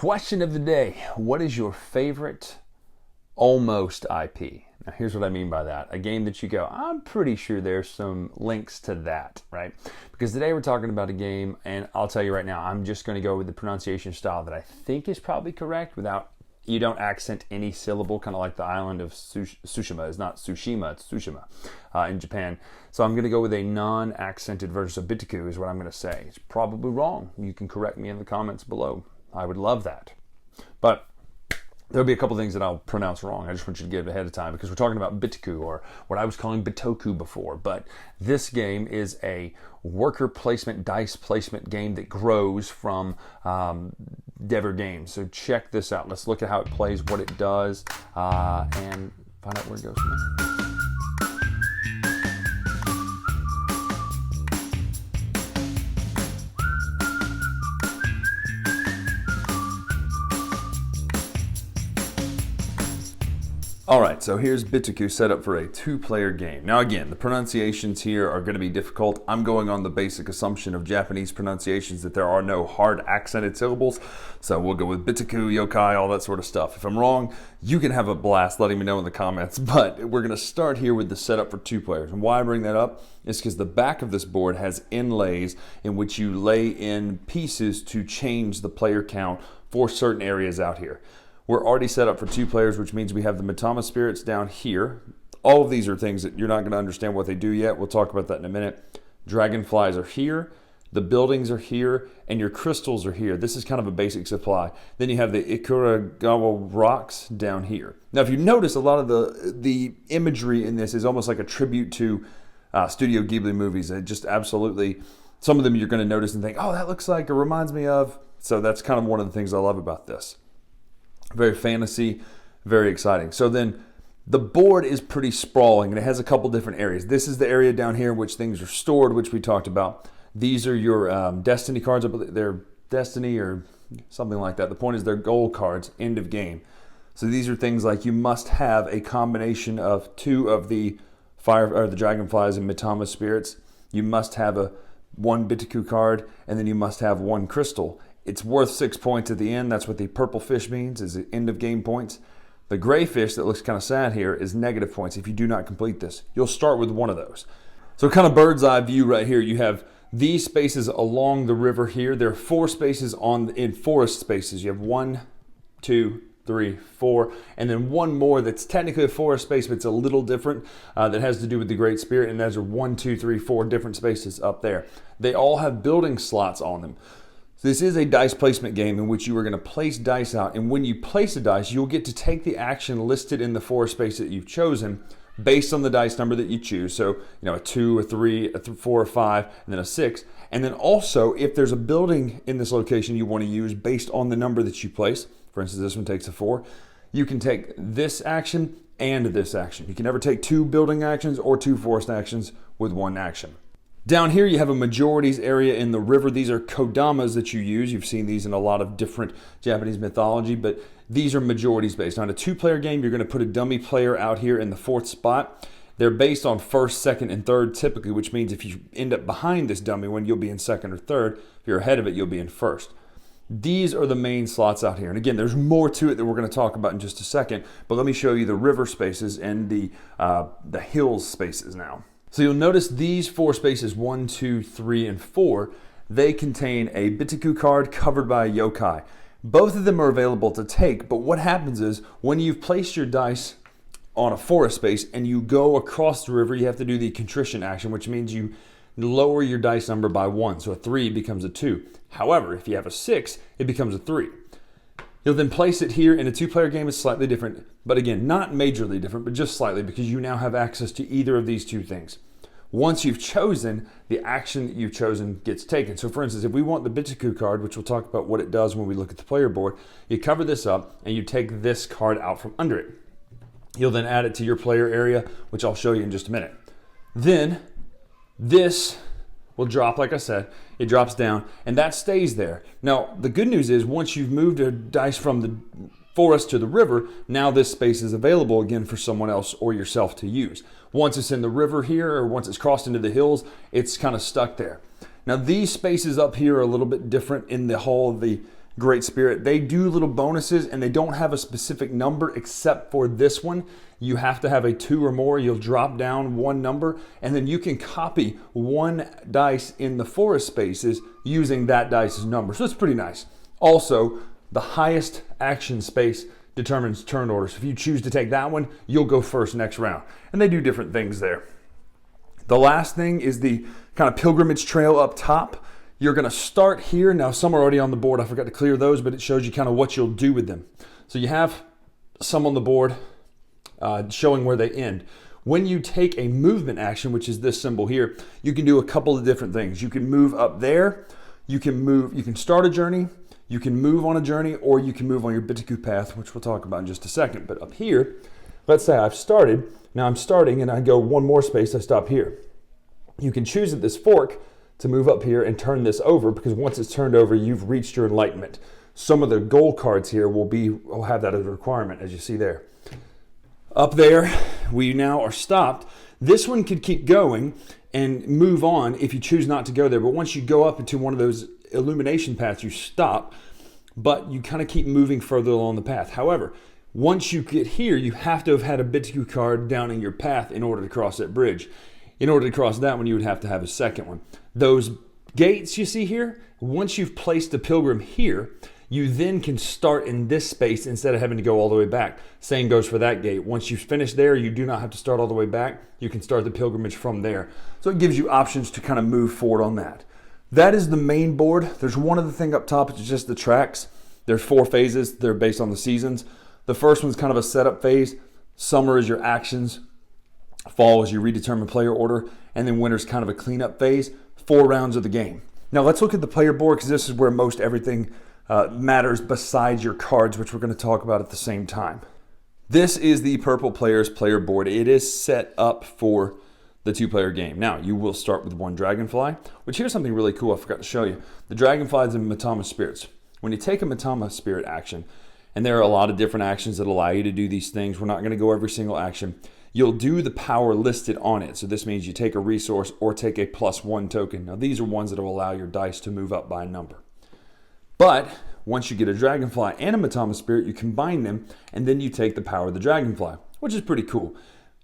Question of the day. What is your favorite almost IP? Now, here's what I mean by that. A game that you go, I'm pretty sure there's some links to that, right? Because today we're talking about a game, and I'll tell you right now, I'm just going to go with the pronunciation style that I think is probably correct without, you don't accent any syllable, kind of like the island of Tsushima. It's not Tsushima, it's Tsushima in Japan. So I'm going to go with a non-accented version of Bitoku is what I'm going to say. It's probably wrong. You can correct me in the comments below. I would love that. But there'll be a couple things that I'll pronounce wrong. I just want you to get it ahead of time because we're talking about Bitoku, or what I was calling Bitoku before. But this game is a worker placement, dice placement game that grows from Dever Games. So check this out. Let's look at how it plays, what it does, and find out where it goes from there. Alright, so here's Bitoku set up for a two-player game. Now again, the pronunciations here are going to be difficult. I'm going on the basic assumption of Japanese pronunciations that there are no hard accented syllables. So we'll go with Bitoku, yokai, all that sort of stuff. If I'm wrong, you can have a blast letting me know in the comments. But we're going to start here with the setup for two players. And why I bring that up is because the back of this board has inlays in which you lay in pieces to change the player count for certain areas out here. We're already set up for two players, which means we have the Mitama spirits down here. All of these are things that you're not going to understand what they do yet. We'll talk about that in a minute. Dragonflies are here. The buildings are here. And your crystals are here. This is kind of a basic supply. Then you have the Ikuragawa rocks down here. Now, if you notice, a lot of the imagery in this is almost like a tribute to Studio Ghibli movies. It just absolutely, some of them you're going to notice and think, oh, that looks like, it reminds me of. So that's kind of one of the things I love about this. Very fantasy, very exciting. So then the board is pretty sprawling, and it has a couple different areas. This is the area down here in which things are stored, which we talked about. These are your destiny cards. They're destiny or something like that. The point is they're goal cards, end of game. So these are things like you must have a combination of two of the fire or the dragonflies and Mitama spirits. You must have one Bitoku card, and then you must have one crystal. It's worth 6 points at the end. That's what the purple fish means, is the end of game points. The gray fish that looks kind of sad here is negative points if you do not complete this. You'll start with one of those. So kind of bird's eye view right here. You have these spaces along the river here. There are 4 spaces in forest spaces. You have 1, 2, 3, 4, and then one more that's technically a forest space, but it's a little different that has to do with the Great Spirit, and those are 1, 2, 3, 4 different spaces up there. They all have building slots on them. This is a dice placement game in which you are going to place dice out, and when you place a dice, you'll get to take the action listed in the forest space that you've chosen based on the dice number that you choose. So, a 2, a 3, a 4, a 5, and then a 6. And then also, if there's a building in this location you want to use based on the number that you place, for instance, this one takes a 4, you can take this action and this action. You can never take 2 building actions or 2 forest actions with 1 action. Down here you have a majorities area in the river. These are kodamas that you use. You've seen these in a lot of different Japanese mythology, but these are majorities based. On a 2-player game, you're going to put a dummy player out here in the 4th spot. They're based on 1st, 2nd, and 3rd typically, which means if you end up behind this dummy one, you'll be in 2nd or 3rd. If you're ahead of it, you'll be in 1st. These are the main slots out here. And again, there's more to it that we're going to talk about in just a second, but let me show you the river spaces and the hills spaces now. So you'll notice these 4 spaces, 1, 2, 3, and 4, they contain a Bitoku card covered by a yokai. Both of them are available to take, but what happens is when you've placed your dice on a forest space and you go across the river, you have to do the contrition action, which means you lower your dice number by 1. So a 3 becomes a 2. However, if you have a 6, it becomes a 3. You'll then place it here. In a 2-player game, it's slightly different, but again, not majorly different, but just slightly, because you now have access to either of these 2 things. Once you've chosen, the action that you've chosen gets taken. So for instance, if we want the Bitoku card, which we'll talk about what it does when we look at the player board, you cover this up and you take this card out from under it. You'll then add it to your player area, which I'll show you in just a minute. Then this will drop, like I said, it drops down, and that stays there. Now, the good news is once you've moved a dice from the forest to the river, now this space is available again for someone else or yourself to use. Once it's in the river here, or once it's crossed into the hills, it's kind of stuck there. Now these spaces up here are a little bit different in the whole of the Great Spirit. They do little bonuses and they don't have a specific number except for this one. You have to have a 2 or more. You'll drop down one number and then you can copy one dice in the forest spaces using that dice's number. So it's pretty nice. Also, the highest action space determines turn order. So if you choose to take that one, you'll go first next round. And they do different things there. The last thing is the kind of pilgrimage trail up top. You're going to start here. Now, some are already on the board. I forgot to clear those, but it shows you kind of what you'll do with them. So you have some on the board showing where they end. When you take a movement action, which is this symbol here, you can do a couple of different things. You can move up there. You can start a journey. You can move on a journey, or you can move on your Bitoku path, which we'll talk about in just a second. But up here, let's say I've started. Now I'm starting and I go one more space, I stop here. You can choose at this fork to move up here and turn this over, because once it's turned over, you've reached your enlightenment. Some of the goal cards here will have that as a requirement, as you see there. Up there, we now are stopped. This one could keep going and move on if you choose not to go there. But once you go up into one of those illumination paths, you stop, but you kind of keep moving further along the path. However, once you get here, you have to have had a Bitoku card down in your path in order to cross that bridge. In order to cross that one, you would have to have a second one. Those gates you see here, once you've placed a pilgrim here, you then can start in this space instead of having to go all the way back. Same goes for that gate. Once you've finished there, you do not have to start all the way back. You can start the pilgrimage from there. So it gives you options to kind of move forward on that. That is the main board. There's one other thing up top, it's just the tracks. There's 4 phases. They're based on the seasons. The first one's kind of a setup phase. Summer is your actions. Fall is your redetermined player order. And then winter's kind of a cleanup phase. 4 rounds of the game. Now let's look at the player board, because this is where most everything matters besides your cards, which we're going to talk about at the same time. This is the Purple Players player board. It is set up for the 2-player game. Now, you will start with 1 Dragonfly, which here's something really cool I forgot to show you. The Dragonflies and Matama Spirits. When you take a Matama Spirit action, and there are a lot of different actions that allow you to do these things. We're not going to go every single action. You'll do the power listed on it. So this means you take a resource or take a +1 token. Now, these are ones that will allow your dice to move up by a number. But once you get a Dragonfly and a Matama Spirit, you combine them, and then you take the power of the Dragonfly, which is pretty cool.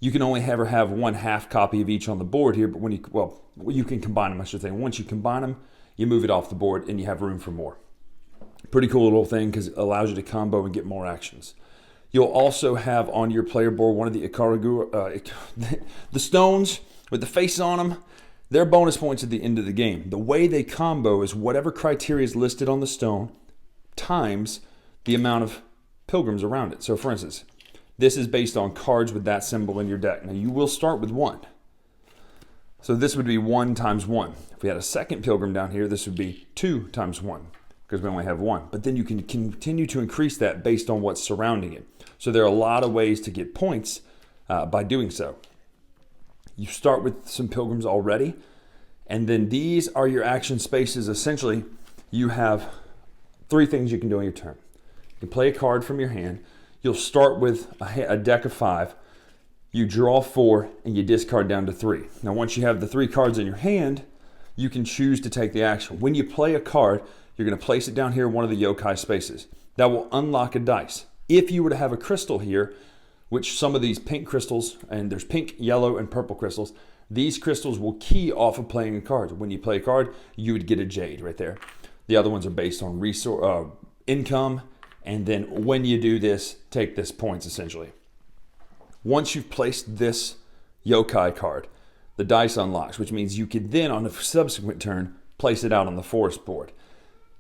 You can only ever have 1/2 copy of each on the board here, but when you can combine them, I should say. Once you combine them, you move it off the board and you have room for more. Pretty cool little thing, because it allows you to combo and get more actions. You'll also have on your player board one of the Ikaragu, the stones with the face on them. They're bonus points at the end of the game. The way they combo is whatever criteria is listed on the stone times the amount of pilgrims around it. So for instance, this is based on cards with that symbol in your deck. Now you will start with 1. So this would be 1 times 1. If we had a second pilgrim down here, this would be 2 times 1, because we only have 1. But then you can continue to increase that based on what's surrounding it. So there are a lot of ways to get points by doing so. You start with some pilgrims already, and then these are your action spaces. Essentially, you have 3 things you can do on your turn. You can play a card from your hand. You'll start with a deck of 5. You draw 4, and you discard down to 3. Now, once you have the 3 cards in your hand, you can choose to take the action. When you play a card, you're going to place it down here in one of the yokai spaces. That will unlock a dice. If you were to have a crystal here, which some of these pink crystals, and there's pink, yellow, and purple crystals, these crystals will key off of playing a card. When you play a card, you would get a jade right there. The other ones are based on resource, income, and then when you do this, take this points essentially. Once you've placed this yokai card, the dice unlocks, which means you can then on a subsequent turn place it out on the forest board.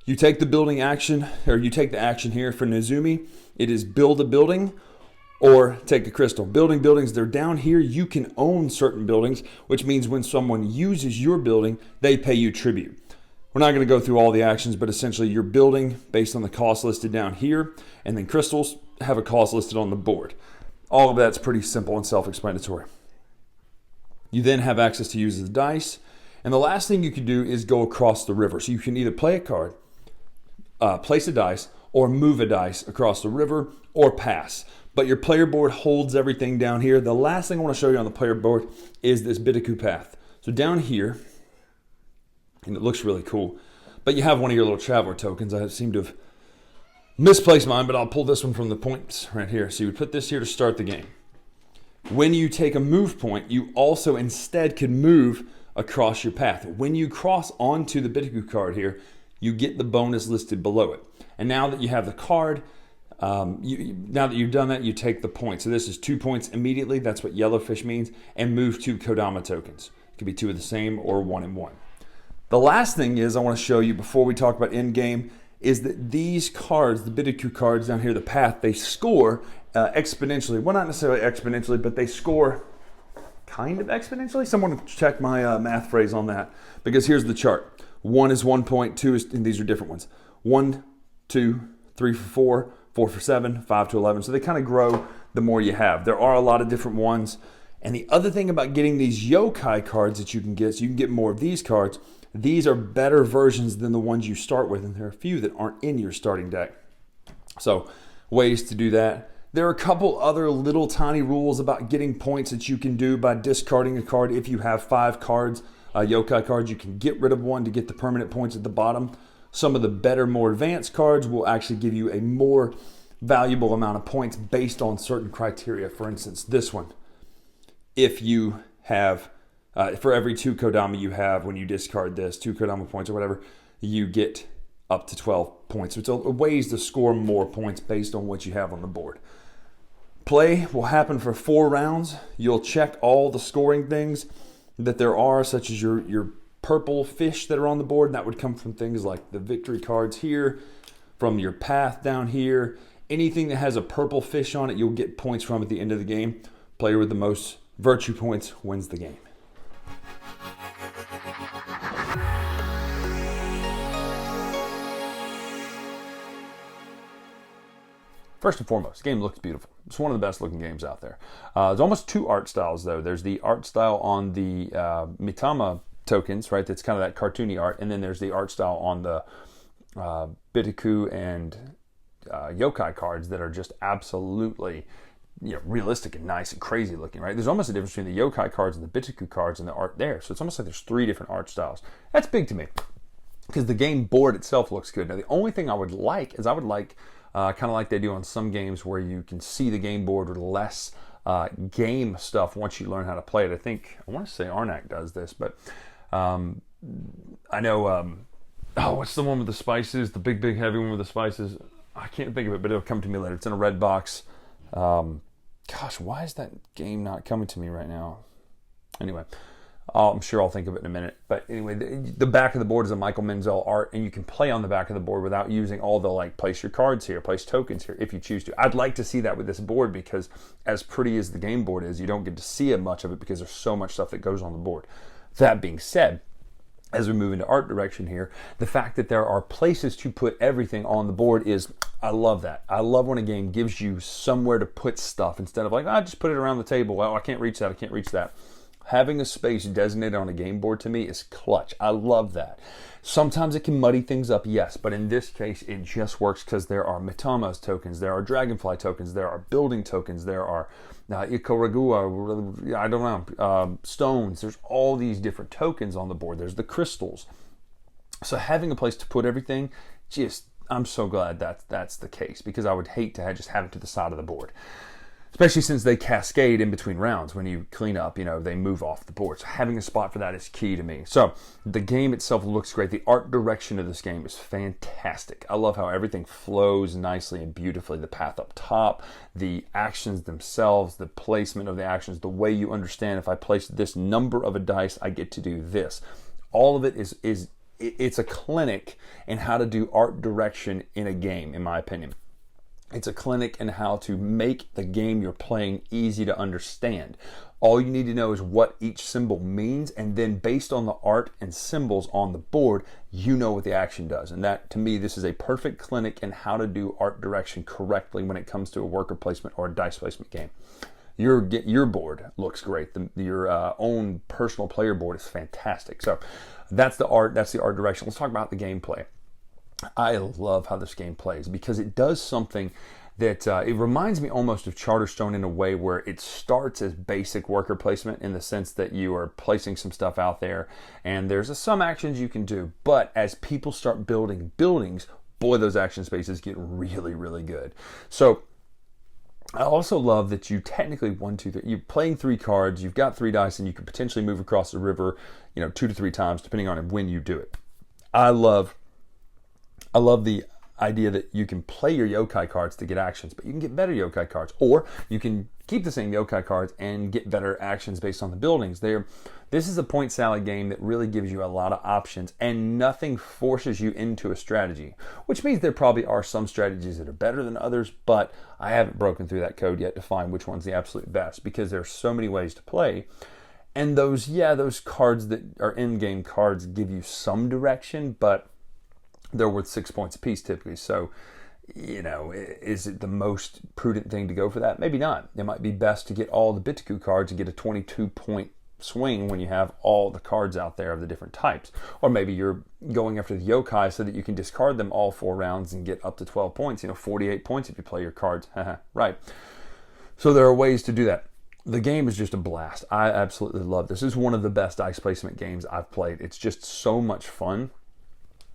You take the building action, or you take the action here for Nezumi. It is build a building or take the crystal. Building buildings, they're down here. You can own certain buildings, which means when someone uses your building, they pay you tribute. We're not going to go through all the actions, but essentially you're building based on the cost listed down here, and then crystals have a cost listed on the board. All of that's pretty simple and self-explanatory. You then have access to use the dice, and the last thing you can do is go across the river. So you can either play a card, place a dice, or move a dice across the river, or pass. But your player board holds everything down here. The last thing I want to show you on the player board is this Bitoku path. So down here, and it looks really cool, but you have one of your little traveler tokens. I seem to have Misplaced mine, but I'll pull this one from the points right here. So you would put this here to start the game. When you take a move point, you also instead could move across your path. When you cross onto the Bitoku card here, you get the bonus listed below it. And now that you have the card, now that you've done that, you take the point. So this is 2 points immediately. That's what yellowfish means. And move 2 Kodama tokens. It could be 2 of the same or 1 and 1. The last thing is I want to show you before we talk about end game is that these cards, the Bitoku cards down here, the path, they score exponentially. Well, not necessarily exponentially, but they score kind of exponentially. Someone check my math phrase on that, because here's the chart. 1 is 1 point, 2 is, and these are different ones. 1, 2, 3 for 4, 4 for 7, 5 to 11. So they kind of grow the more you have. There are a lot of different ones. And the other thing about getting these yokai cards that you can get, so you can get more of these cards, these are better versions than the ones you start with, and there are a few that aren't in your starting deck. So ways to do that. There are a couple other little tiny rules about getting points that you can do by discarding a card. If you have 5 cards, yokai cards, you can get rid of one to get the permanent points at the bottom. Some of the better, more advanced cards will actually give you a more valuable amount of points based on certain criteria. For instance, this one. If you have, for every 2 Kodama you have, when you discard this, 2 Kodama points or whatever, you get up to 12 points. So it's ways to score more points based on what you have on the board. Play will happen for 4 rounds. You'll check all the scoring things that there are, such as your purple fish that are on the board. And that would come from things like the victory cards here, from your path down here. Anything that has a purple fish on it, you'll get points from at the end of the game. Player with the most virtue points wins the game. First and foremost, the game looks beautiful. It's one of the best looking games out there. There's almost 2 art styles though. There's the art style on the Mitama tokens, right? That's kind of that cartoony art. And then there's the art style on the Bitoku and yokai cards that are just absolutely realistic and nice and crazy looking, right? There's almost a difference between the yokai cards and the Bitoku cards and the art there. So it's almost like there's 3 different art styles. That's big to me because the game board itself looks good. Now, the only thing I would like is kind of like they do on some games where you can see the game board with less game stuff once you learn how to play it. I want to say Arnak does this, but I know, what's the one with the spices? The big, heavy one with the spices? I can't think of it, but it'll come to me later. It's in a red box. Gosh, why is that game not coming to me right now? Anyway, I'm sure I'll think of it in a minute. But anyway, the back of the board is a Michael Menzel art, and you can play on the back of the board without using all the, place your cards here, place tokens here, if you choose to. I'd like to see that with this board, because as pretty as the game board is, you don't get to see much of it because there's so much stuff that goes on the board. That being said, as we move into art direction here, the fact that there are places to put everything on the board I love that. I love when a game gives you somewhere to put stuff instead of just put it around the table. Well, I can't reach that. Having a space designated on a game board to me is clutch. I love that. Sometimes it can muddy things up, yes, but in this case, it just works because there are Mitama's tokens, there are Dragonfly tokens, there are building tokens, there are Ikoragua, I don't know, stones. There's all these different tokens on the board. There's the crystals. So having a place to put everything, I'm so glad that's the case, because I would hate to just have it to the side of the board. Especially since they cascade in between rounds. When you clean up, they move off the board. So having a spot for that is key to me. So the game itself looks great. The art direction of this game is fantastic. I love how everything flows nicely and beautifully. The path up top, the actions themselves, the placement of the actions, the way you understand if I place this number of a dice, I get to do this. All of it it's a clinic in how to do art direction in a game, in my opinion. It's a clinic in how to make the game you're playing easy to understand. All you need to know is what each symbol means, and then based on the art and symbols on the board, you know what the action does. And that, to me, this is a perfect clinic in how to do art direction correctly when it comes to a worker placement or a dice placement game. Your board looks great. Your own personal player board is fantastic. So that's the art direction. Let's talk about the gameplay. I love how this game plays because it does something that it reminds me almost of Charterstone in a way where it starts as basic worker placement in the sense that you are placing some stuff out there and there's some actions you can do. But as people start building buildings, boy, those action spaces get really, really good. So I also love that you technically, 1, 2, 3, you're playing 3 cards, you've got 3 dice, and you can potentially move across the river, 2 to 3 times, depending on when you do it. I love the idea that you can play your yokai cards to get actions, but you can get better yokai cards, or you can keep the same yokai cards and get better actions based on the buildings. This is a point salad game that really gives you a lot of options, and nothing forces you into a strategy, which means there probably are some strategies that are better than others, but I haven't broken through that code yet to find which one's the absolute best, because there's so many ways to play. And those cards that are in-game cards give you some direction, but they're worth 6 points apiece typically. So, is it the most prudent thing to go for that? Maybe not. It might be best to get all the Bitoku cards and get a 22-point swing when you have all the cards out there of the different types. Or maybe you're going after the yokai so that you can discard them all 4 rounds and get up to 12 points, 48 points if you play your cards. Right. So there are ways to do that. The game is just a blast. I absolutely love this. This is one of the best dice placement games I've played. It's just so much fun.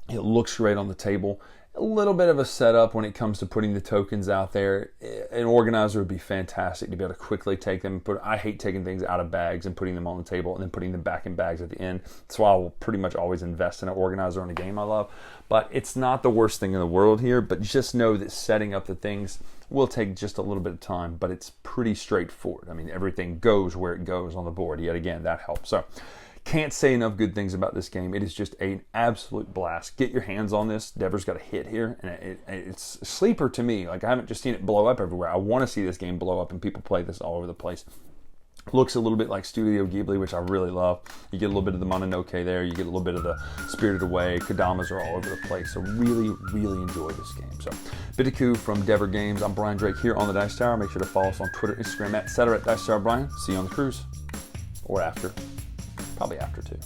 It looks great on the table. A little bit of a setup when it comes to putting the tokens out there. An organizer would be fantastic to be able to quickly take them. I hate taking things out of bags and putting them on the table and then putting them back in bags at the end. That's why I will pretty much always invest in an organizer in a game I love. But it's not the worst thing in the world here. But just know that setting up the things will take just a little bit of time. But it's pretty straightforward. I mean, everything goes where it goes on the board. Yet again, that helps. So, can't say enough good things about this game. It is just an absolute blast. Get your hands on this. Deborah's got a hit here, and it's a sleeper to me. Like, I haven't just seen it blow up everywhere. I want to see this game blow up and people play this all over the place. Looks a little bit like Studio Ghibli, which I really love. You get a little bit of the Mononoke there. You get a little bit of the Spirited Away. Kodamas are all over the place. So really, really enjoy this game. So Bitoku from Dever Games. I'm Bryan Drake here on the Dice Tower. Make sure to follow us on Twitter, Instagram, etc. at Dice Tower Bryan. See you on the cruise. Or after. Probably after too.